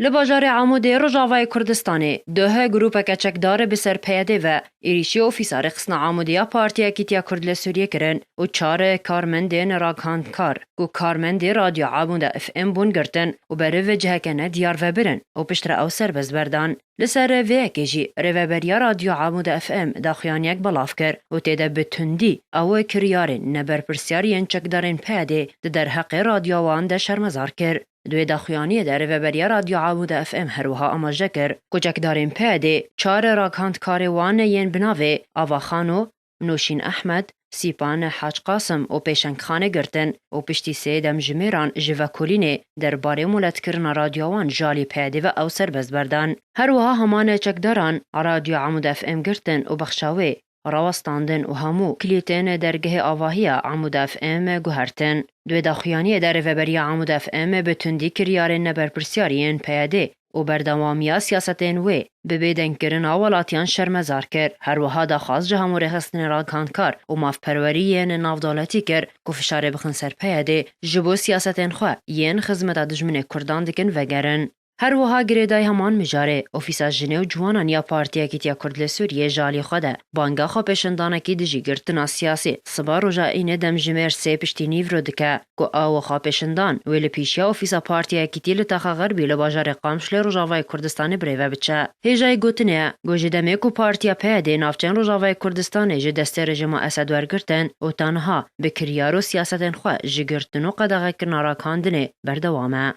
لباجار عمودی روجاوای کردستانی دوه گروپا کچکدار بسر پیاده و ایریشی اوفیسار خصنا عمودیا پارتیا کیتیا کردل سوریه کرن و 4 کارمندین راکاندکار و کارمند رادیو عمود اف ام بون گرتن و بره وجه کنه دیار و برن و پشتر او سربز بردان لسر وی کجی ریوبریا رادیو عمود اف ام داخیان یک بلاف کر و تیده بتندی او کریارین نبر پرسیارین چکدارین پیاده در حق رادیوان ده شرمزار کر دوی داخیانی در ریوبریا رادیو عمود اف ام هروها اماجه کر کجکدارین پیاده 4 راکاندکار وان ین بناوه آواخانو نوشین احمد سیپان حاج قاسم و پیشنگ خانه گرتن و پشتی سه دم جمیران جوکولینه در باره مولد کرنا رادیوان جالی پیاده و او سربز بردن. هر وها همان چکداران رادیو عمود اف ام گرتن و بخشاوه راوستاندن و همو کلیتین درگه آواهی عمود اف ام گوهرتن. دوی داخیانی در ریوبری عمود اف ام به تندی کریارین نبر پرسیارین پیاده و بردوامیا سیاستین وی ببیدن کرن آولاتیان شرمزار کر هر وها دا خواست جهامور خستن راکاندکار و ماف پروریین نافدولتی کر که فشار بخن سر پیاده جبو سیاستین خواه ین خزمت دجمن کردان دکن وگرن. هر وها گریدای همان مجاره اوفیسا جنه و جوانان یا پارتیا کیتیا کردل سوریه جالی خوده بانگا خو پیشندانکی دجی گرتنا سیاسی صبا روژا اینه دم جمیر سه پشتی نیو رو دکه که آو خو پیشندان ویل پیشیا اوفیسا پارتیا کیتی لطاقه غربی لباجار قامشل روژاوای کردستان بریوه بچه هیجای گوتنه گوجه دمه که پارتیا پیده نافچن روژاوای کردستان جه دسته رژیم اسد ورگرتن و تنها بکریار و سیاستن خو جگرتن و قدغه کنارا کاندنه بردوامه.